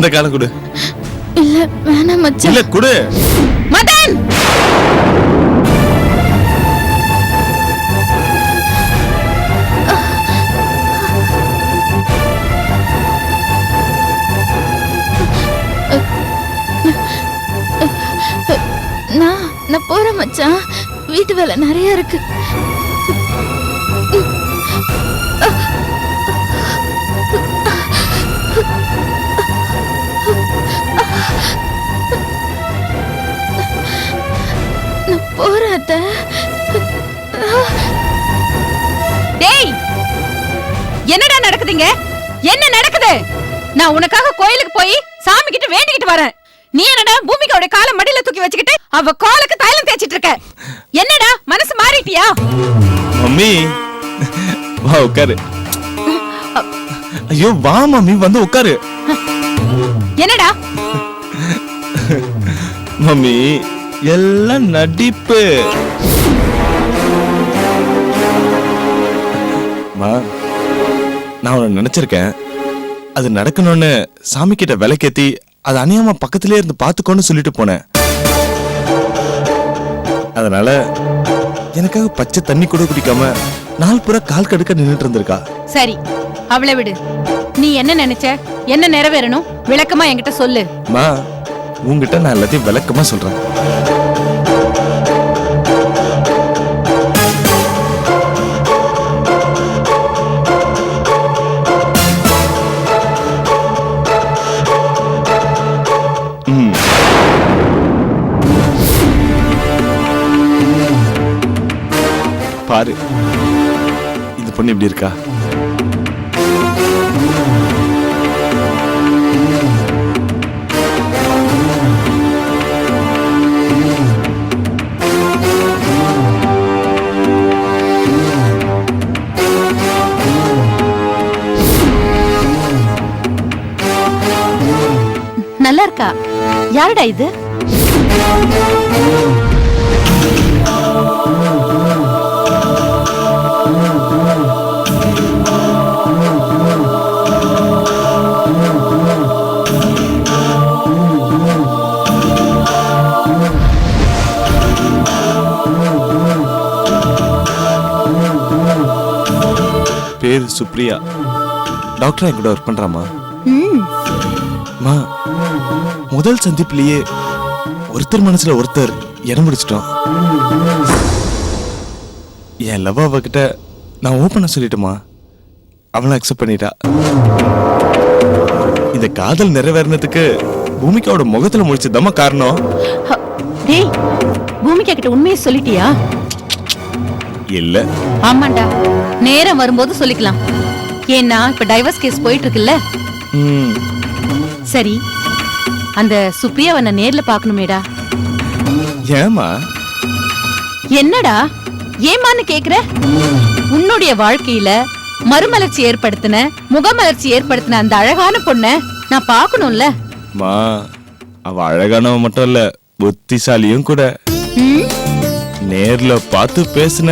அந்த காலை கொடு. இல்ல வேணாம் மச்சான். இல்ல கொடு. மதன் நான் போறேன் மச்சான். வீட்டு வேலை நிறைய இருக்கு. நான் போறேன் அத்தை. டேய், என்னடா நடக்குதுங்க? என்ன நடக்குது? நான் உனக்காக கோயிலுக்கு போய் சாமி கிட்ட வேண்டிக்கிட்டு வரேன். நீ என்னடா பூமிகாவோட காலை மடியில தூக்கி வச்சுக்கிட்டு அவ காலுக்கு தைலம் தேய்ச்சிட்டு இருக்க? என்னடா மனசு மாறிட்டியா? மம்மி வா உட்காரு. ஐயோ வா மம்மி, வந்து உட்காரு. என்னடா மம்மி எல்லாம் நடிப்பு. நான் உன்னை நினைச்சிருக்கேன். அது நடக்கணும்னு சாமி கிட்ட விளக்கேத்தி அது அநியாயமா பக்கத்திலே இருந்து பாத்துக்கோன்னு சொல்லிட்டு போனேன். அதனால எனக்காக பச்சை தண்ணி கூட குடிக்காம நாள் பூரா கால் கடுக்க நின்னுட்டு இருந்திருக்கா. சரி, அவளை விடு. நீ என்ன நினைச்ச? என்ன நிறைவேறணும்? விளக்கமா என்கிட்ட சொல்லு. மா, உங்ககிட்ட நான் எல்லாத்தையும் விளக்கமா சொல்றேன். பாரு, இந்த பொண்ணு எப்படி இருக்கா? நல்லா இருக்கா? யாருடா இது? பேர் சுப்ரியா. டாக்டர் என் கூட ஒர்க் பண்றாமா. மா, முதல் சந்திப்பிலேயே ஒருத்தர் மனசுல ஒருத்தர் இடம் பிடிச்சிட்டோம். என் லவ் அவகிட்ட நான் ஓப்பனா சொல்லிட்டேமா. அவளை அக்செப்ட் பண்ணிட்டா. இந்த காதல் நிறைவேறினதுக்கு பூமிகாவோட முகத்துல முடிச்சதம்மா காரணம். டேய், பூமிகா கிட்ட உண்மையை சொல்லிட்டியா? இல்ல. ஆமாண்டா, நேரம் வரும்போது சொல்லிக்கலாம். ஏன்னா இப்ப டைவர்ஸ் கேஸ் போயிட்டு இருக்குல்ல. சரி, அந்த சுப்ரியாவை நான் நேர்ல பாக்கணுமேடா. ஏமா? என்னடா ஏமான்னு கேக்குற? உன்னுடைய வாழ்க்கையில மறுமலர்ச்சி ஏற்படுத்தின, முகமலர்ச்சி ஏற்படுத்தின அந்த அழகான பொண்ண நான் பாக்கணும்ல. மா, அவ அழகானவ மட்டும் இல்ல, புத்திசாலியும் கூட. நேர்ல பார்த்து பேசுன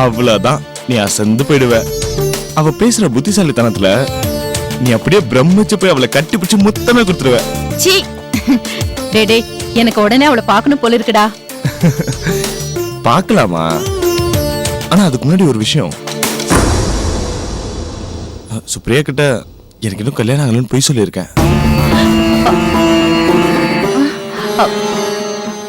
அவ்வளவுதான், நீ அசந்து போயிடுவ. அவ பேசுற புத்திசாலித்தனத்துல நீ அப்படியே பிரமிச்சு போய் அவளை கட்டி பிடிச்சு முத்தமே கொடுத்துருவ. சீ, டேடே, எனக்கு உடனே அவளை பார்க்கணும் போல இருக்குடா. பார்க்கலாமா? ஆனா அதுக்கு முன்னாடி ஒரு விஷயம். சுப்ரியா கிட்ட எனக்கு இன்னும் கல்யாணம் ஆகலன்னு போய் சொல்லியிருக்கேன்.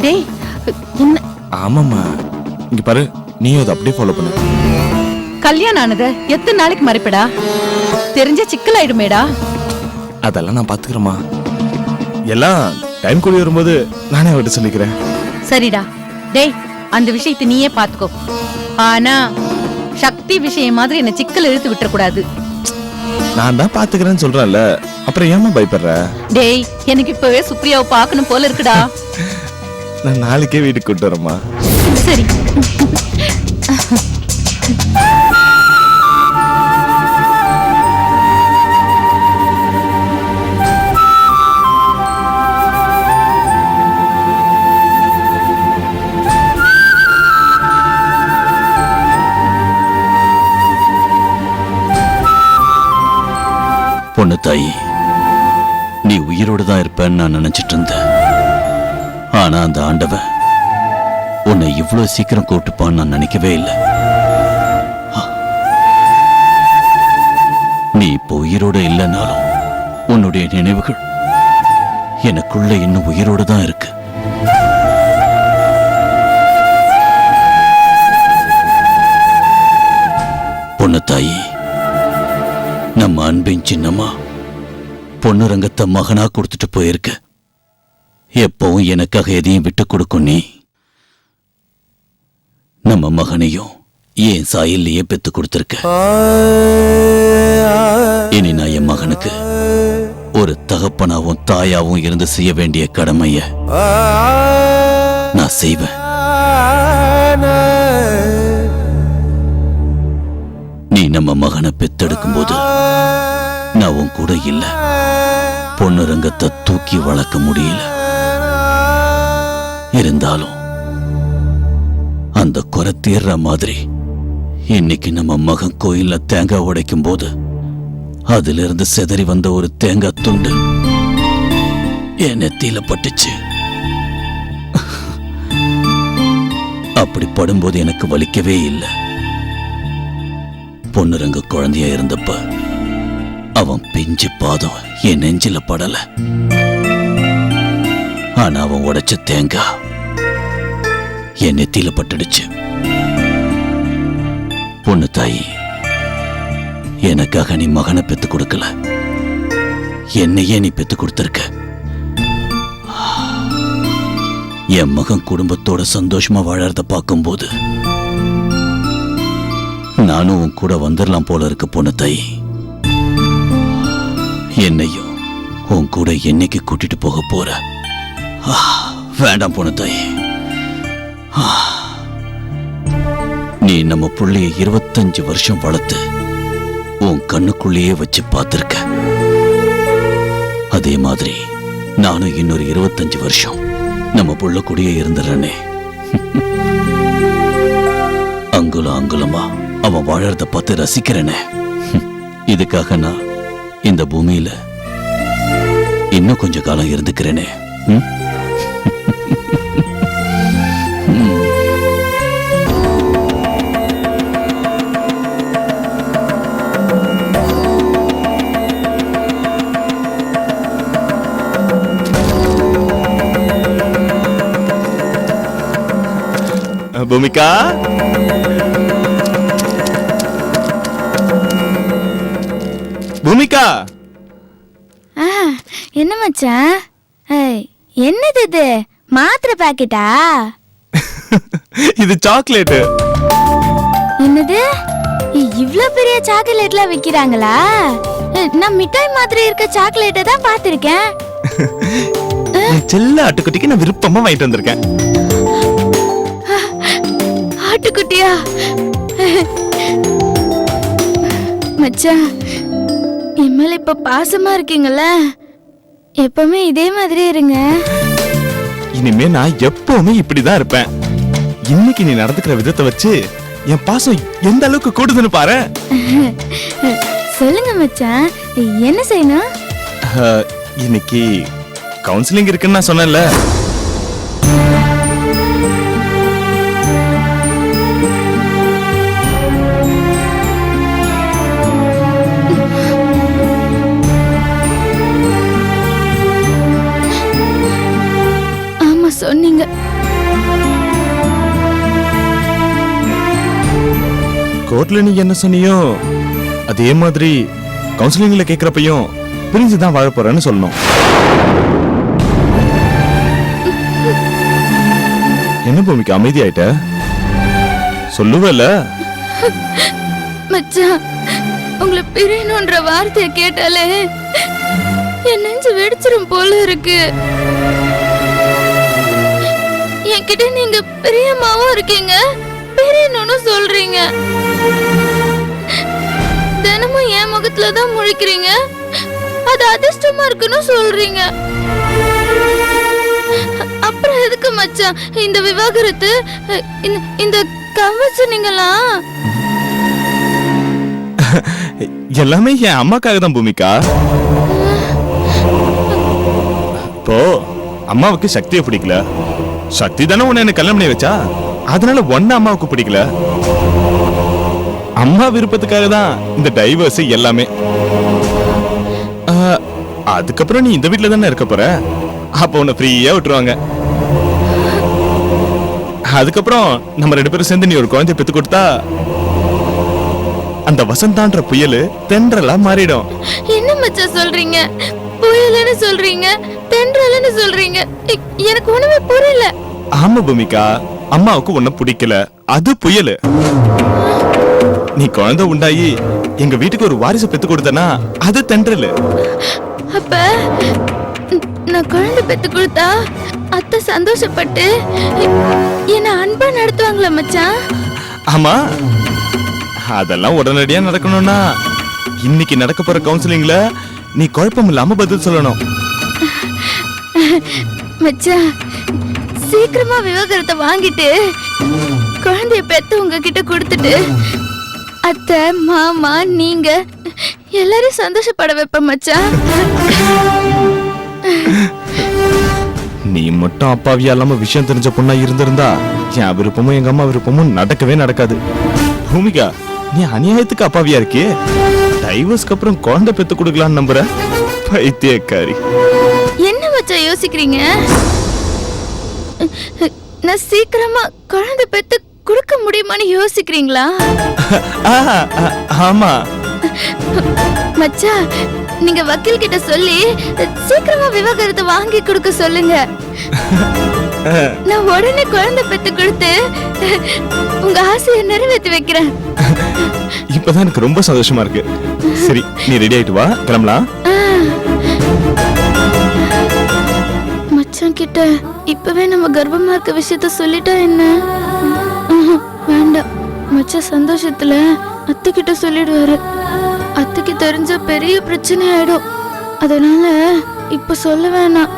டேய், என்ன? ஆமாம்மா, இங்க பாரு, நீயும் அதை அப்படியே ஃபாலோ பண்ணு. கல்யாணம் ஆனது எத்தனை நாளைக்கு மறைப்படா? தெரிஞ்ச சிக்கல் ஆயிடுமேடா. அதெல்லாம் நான் பாத்துக்கிறேம்மா. எல்லாம் டைம் கூடி வரும்போது நானே அவர்கிட்ட சொல்லிக்கிறேன். சரிடா. டேய், அந்த விஷயத்தை நீயே பாத்துக்கோ. ஆனா சக்தி விஷயம் மாதிரி என்ன சிக்கல் இழுத்து விட்டுற கூடாது. நான் தான் பாத்துக்கிறேன்னு சொல்றேன்ல, அப்புறம் ஏமா பயப்படுற? டேய், எனக்கு இப்பவே சுப்ரியாவை பார்க்கணும் போல இருக்குடா. நான் நாளைக்கே வீட்டுக்கு கூட்டு வரேம்மா. சரி. பொண்ணு தாயி, நீ உயிரோடு தான் இருப்பேன்னு நான் நினைச்சிட்டு இருந்தேன். ஆனா அந்த ஆண்டவன் உன்னை இவ்வளவு சீக்கிரம் கூட்டுப்பான்னு நான் நினைக்கவே இல்லை. நீ இப்போ உயிரோடு இல்லைனாலும் உன்னுடைய நினைவுகள் எனக்குள்ள இன்னும் உயிரோடு தான் இருக்கு. பொண்ணு தாயி, நம்ம அன்பின் சின்னம்மா பொன்னுரங்கத்தை மகனா கொடுத்துட்டு போயிருக்க. எப்பவும் எனக்காக எதையும் விட்டு கொடுக்கும் நீ நம்ம மகனையும் ஏன் சாயிலேயே பெத்து கொடுத்திருக்க. இனி நான் என் மகனுக்கு ஒரு தகப்பனாவும் தாயாவும் இருந்து செய்ய வேண்டிய கடமைய நான் செய்வேன். நீ நம்ம மகனை பெத்தெடுக்கும் போது நான் உன் கூட இல்ல. பொன்னுரங்கத்தை தூக்கி வளர்க்க முடியல. இருந்தாலும் அந்த குறை தீர்ற மாதிரி இன்னைக்கு நம்ம மகன் கோயில்ல தேங்காய் உடைக்கும் போது அதிலிருந்து சிதறி வந்த ஒரு தேங்காய் துண்டு என் நெத்தியில பட்டுச்சு. அப்படி படும்போது எனக்கு வலிக்கவே இல்லை. பொன்னுரங்க குழந்தையா இருந்தப்ப அவன் பிஞ்சு பாதம் என் நெஞ்சில படல. ஆனா அவன் உடைச்ச தேங்காய் என் நெத்தியில பட்டுடுச்சு. பொண்ணு தாயி, எனக்காக நீ மகனை பெத்து கொடுக்கல, என்னையே நீ பெத்து கொடுத்திருக்க. என் மகன் குடும்பத்தோட சந்தோஷமா வாழறத பார்க்கும்போது நானும் உன் கூட வந்துடலாம் போல இருக்கு. பொண்ணு தாயி, என்னையும் உன் கூட என்னைக்கு கூட்டிட்டு போக போற? வேண்டாம் பொண்ணு தாயி. நீ நம்ம புள்ளைய 25 வருஷம் வளர்த்து உன் கண்ணுக்குள்ளேயே வச்சு பார்த்திருக்க. அதே மாதிரி நானும் இன்னொரு 25 வருஷம் நம்ம புள்ள கூடயே இருந்துறனே. அங்குலம் அங்குலமா அவன் வாழறத பார்த்து ரசிக்கிறனே. இதுக்காக நான் இந்த பூமியில இன்னும் கொஞ்ச காலம் இருந்துக்கிறேனே. பூமிகா, பூமிகா. என்ன மச்சான்? என்னது இது? மாத்திரை பாக்கெட்டா? இது சாக்லேட். என்னது? இவ்ளோ பெரிய சாக்லேட்லாம் விக்கிறாங்களா? நான் மிட்டாய் மாதிரி இருக்க சாக்லேட்டை தான் பார்த்திருக்கேன். செல்ல ஆட்டுக்குட்டிக்கு நான் விருப்பமா வாங்கிட்டு வந்திருக்கேன். ஆட்டுக்குட்டியா? மச்சான், என் மேல இப்ப பாசமா இருக்கீங்கல்ல? எப்பவுமே இதே மாதிரி இருங்க. இனிமே நான் எப்பவுமே இப்படிதான் இருப்பேன். இன்னைக்கு நீ நடந்துக்கிற விதத்தை வச்சு என் பாசம் எந்த அளவுக்கு கூடுதுன்னு பாரு. சொல்லுங்க மச்சான், என்ன செய்யணும்? இன்னைக்கு கவுன்சிலிங் இருக்குன்னு நான் சொன்னேன்ல. சொன்னீங்க. கோர்ட்ல நீ என்ன சொன்னியோ அதே மாதிரி கவுன்சிலிங்ல கேக்குறப்பையும் பிரிஞ்சுதான் வாழ போறேன்னு சொல்லணும். என்ன பூமிக்கு அமைதியாயிட்ட? சொல்லுவல மச்சான், உங்களை பிரியணும்ன்ற வார்த்தையை கேட்டாலே என் நெஞ்சு வெடிச்சிரும் போல இருக்கு. என்கிட்ட நீங்க பிரியமாவும் இருக்கீங்க, பிரியணும்னு சொல்றீங்க. தினமும் என் முகத்துலதான் முழிக்கிறீங்க, அது அதிர்ஷ்டமா இருக்குன்னு சொல்றீங்க. அப்புறம் எதுக்கு மச்சான் இந்த விவாகரத்து, இந்த கவச்சனீங்களா? எல்லாமே என் அம்மாக்காக தான் பூமிகா. இப்போ அம்மாவுக்கு சக்தியை பிடிக்கல, சக்தி தானே உன்னை என்ன கல்யாணம் பண்ணி வச்சா, அதனால ஒன்ன அம்மாவுக்கு பிடிக்கல. அம்மா விருப்பத்துக்காக தான் இந்த டைவர்ஸ் எல்லாமே. அதுக்கப்புறம் நீ இந்த வீட்ல தானே இருக்க போற, அப்ப உன்னை ஃப்ரீயா விட்டுருவாங்க. அதுக்கப்புறம் நம்ம 2 பேரும் சேர்ந்து நீ ஒரு குழந்தைய பெத்து கொடுத்தா அந்த வசந்தான்ற புயல் தென்றலா மாறிடும். என்ன மச்சான் சொல்றீங்க? புயல்னு சொல்றீங்க, தென்றல்னு சொல்றீங்க, எனக்கு ஒண்ணுமே புரியல. ஆமா பூமிகா, அம்மாவுக்கு உன்னை பிடிக்கல, அது புயல். நீ குழந்தை உண்டாயி எங்க வீட்டுக்கு ஒரு வாரிசு பெத்து கொடுத்தனா அது தென்றல். அப்ப நான் குழந்தை பெத்து கொடுத்தா அத்தை சந்தோஷப்பட்டு என்ன அன்பா நடத்துவாங்களா மச்சான்? ஆமா, அதெல்லாம் உடனடியா நடக்கணும்னா இன்னைக்கு நடக்க போற கவுன்சிலிங்ல நீ குழப்பம் இல்லாம பதில் சொல்லணும். மச்சான், சீக்கிரமா விவாகரத்தை வாங்கிட்டு குழந்தைய பெத்து உங்ககிட்ட கொடுத்துட்டு அத்தை மாமா நீங்க எல்லாரும் சந்தோஷப்பட வைப்ப மச்சான். நீ மட்டும் அப்பாவியா இல்லாம விஷயம் தெரிஞ்ச பொண்ணா இருந்திருந்தா என் விருப்பமும் எங்க அம்மா விருப்பமும் நடக்கவே நடக்காது. பூமிகா, நீ அநியாயத்துக்கு அப்பாவியா இருக்கே. டைவர்ஸ்க்கு அப்புறம் குழந்தை பெத்து கொடுக்கலான்னு நம்புற பைத்தியக்காரி. என்ன மச்சான் யோசிக்கிறீங்க? நான் சீக்கிரமா குழந்தை பெத்து கொடுக்க முடியுமான்னு யோசிக்கிறீங்களா? ஆமா மச்சான், நீங்க வக்கீல் கிட்ட சொல்லி சீக்கிரமா விவாகரத்தை வாங்கி கொடுக்க சொல்லுங்க. நான் உடனே குழந்தை பெத்து கொடுத்து உங்க ஆசையை நிறைவேற்றி வைக்கிறேன். இப்பதான் எனக்கு ரொம்ப சந்தோஷமா இருக்கு. சரி, நீ ரெடி ஆயிட்டு வா, கிளம்பலாம். மச்சான் கிட்ட இப்பவே நம்ம கர்ப்பமா இருக்க விஷயத்த சொல்லிட்டா என்ன? வேண்டாம், மச்சான் சந்தோஷத்துல அத்தை கிட்ட சொல்லிடுவாரு. அத்தைக்கு தெரிஞ்ச பெரிய பிரச்சனை ஆயிடும். அதனால இப்ப சொல்ல வேணாம்.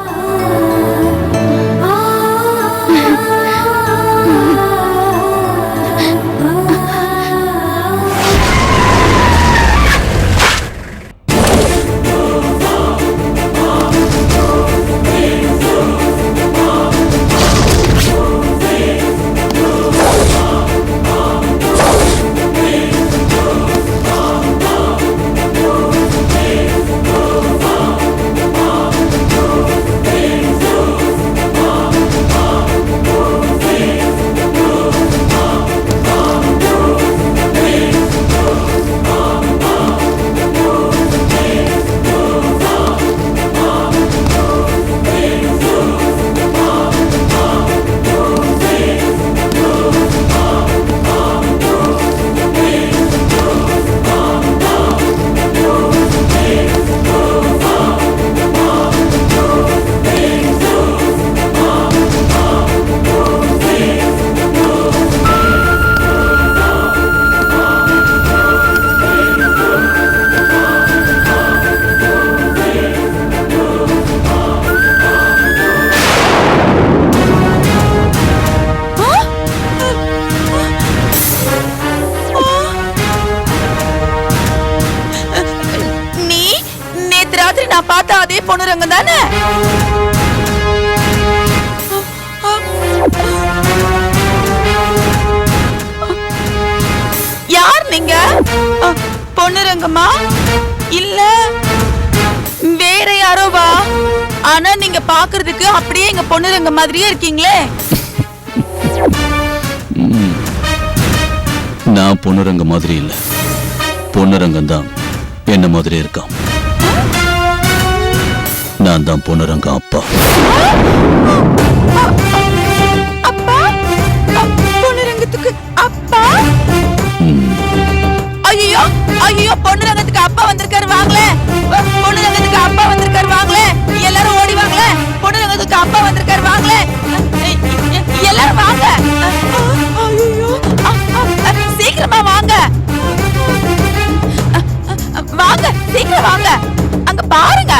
பொண்ணுரங்கம் தானே? யார் நீங்க? பொண்ணுரங்கமா இல்ல வேற யாரோவா? ஆனா நீங்க பாக்குறதுக்கு அப்படியே எங்க பொண்ணுரங்க மாதிரியே இருக்கீங்களே. நான் பொண்ணுரங்க மாதிரி இல்ல, பொண்ணுரங்கம் தான் என்ன மாதிரி இருக்கான். நான் தான் பொண்ணுரங்க அப்பா. அப்பா? பொண்ணுரங்கத்துக்கு அப்பா? ஐயோ ஐயோ, பொண்ணுரங்கத்துக்கு அப்பா வந்திருக்காரு, வாங்களே. பொண்ணுரங்கத்துக்கு அப்பா வந்திருக்காரு, வாங்களே. எல்லாரும் ஓடி வாங்களே. பொண்ணுரங்கத்துக்கு அப்பா வந்திருக்காரு, வாங்களே. எல்லாரும் வாங்க. ஐயோ, சீக்கிரமா வாங்க. வாங்க, சீக்கிரம் வாங்க. அங்க பாருங்க.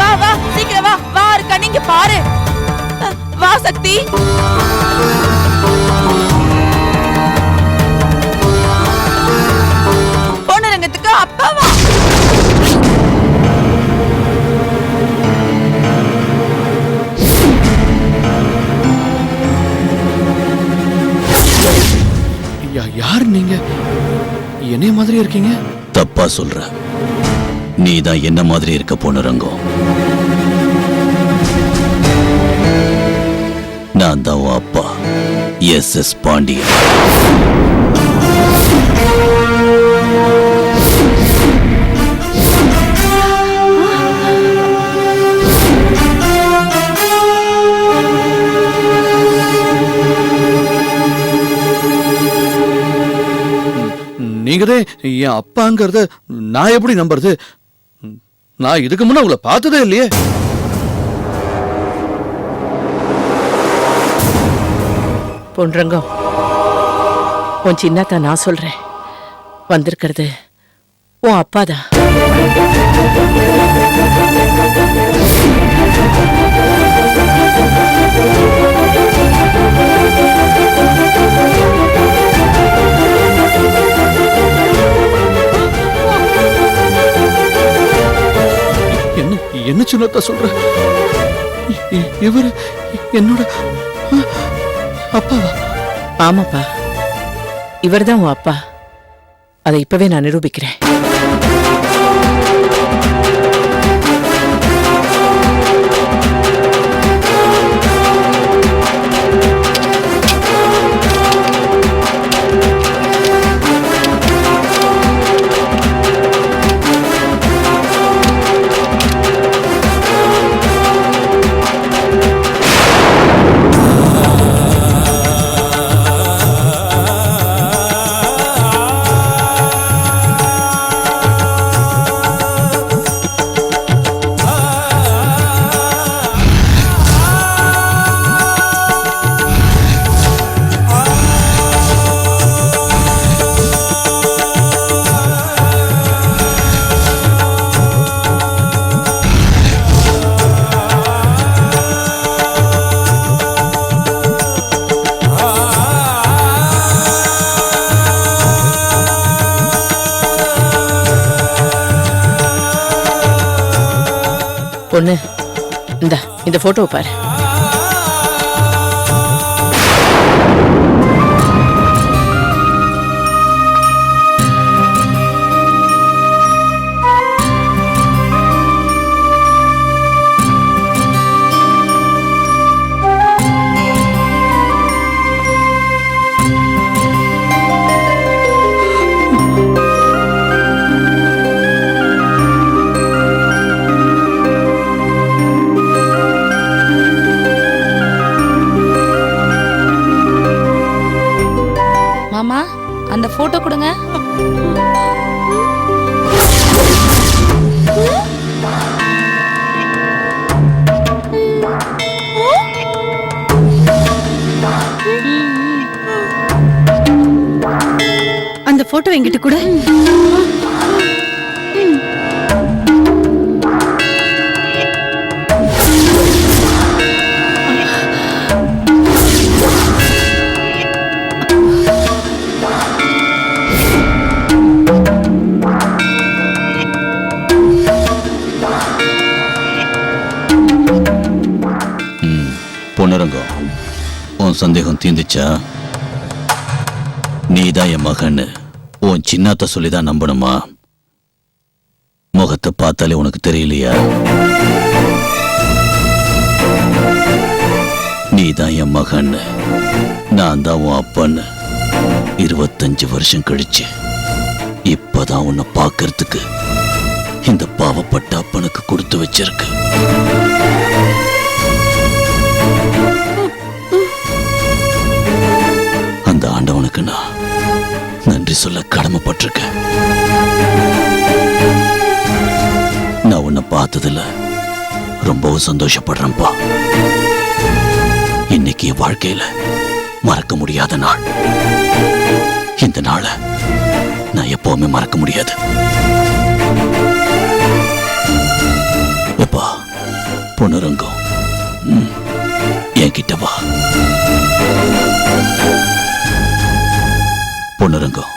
வா வா சீக்கிரம் வா வா இருக்கா நீங்க பாரு. வா சக்தி. பொன்னரங்கத்துக்கு அப்பாவா? யார் நீங்க? என்னைய மாதிரி இருக்கீங்க? தப்பா சொல்ற. நீதான் என்ன மாதிரி இருக்க பொன்னரங்கம். நான் தான் உன் அப்பா SS பாண்டியன். நீங்கதான் என் அப்பாங்கிறத நான் எப்படி நம்புறது? நான் இதுக்கு முன்ன உங்களை பார்த்ததே இல்லையே. பொன்ரங்கம், உன் சின்னத்தா நான் சொல்றேன். வந்திருக்கிறது உன் அப்பாதான். என்ன சின்னத்தா சொல்ற? இவரு என்னோட அப்பாவா? ஆமாப்பா, இவர்தான் உன் அப்பா. அதை இப்பவே நான் நிரூபிக்கிறேன். பொண்ணு, இந்த போட்டோ பாரு. மாமா, அந்த போட்டோ கொடுங்க. அந்த போட்டோ என்கிட்ட கூட. பொன்னரங்கம், உன் சந்தேகம் தீந்துச்சா? நீதான் என் மகன்னு உன் சின்னத்த சொல்லிதான் நம்பணுமா? முகத்தை பார்த்தாலே உனக்கு தெரியலையா? நீதான் என் மகன்னு, நான் தான் உன் அப்பன்னு 25 வருஷம் கழிச்சு இப்பதான் உன்னை பார்க்கறதுக்கு இந்த பாவப்பட்ட அப்பனுக்கு கொடுத்து வச்சிருக்கு. அந்த ஆண்டவனுக்கு நான் நன்றி சொல்ல கடமைப்பட்டிருக்கேன். நான் உன்னை பார்த்ததுல ரொம்பவும் சந்தோஷப்படுறேன்பா. இன்னைக்கு என் வாழ்க்கையில மறக்க முடியாத நாள். இந்த நாளை நான் எப்பவுமே மறக்க முடியாது. எப்பா, பொண்ணுரங்கம் என்கிட்ட வா. பொண்ணுரங்கம்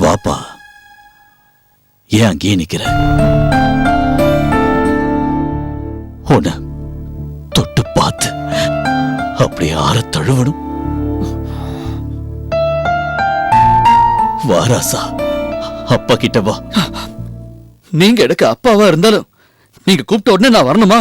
வாப்பா. ஏன் அங்கேயே நிக்கிற? உன்னை தொட்டு பார்த்து அப்படியே ஆற தழுவணும். வாராசா, அப்பா கிட்ட வா. நீங்க எனக்கு அப்பாவா இருந்தாலும் நீங்க கூப்பிட்ட உடனே நான் வரணுமா?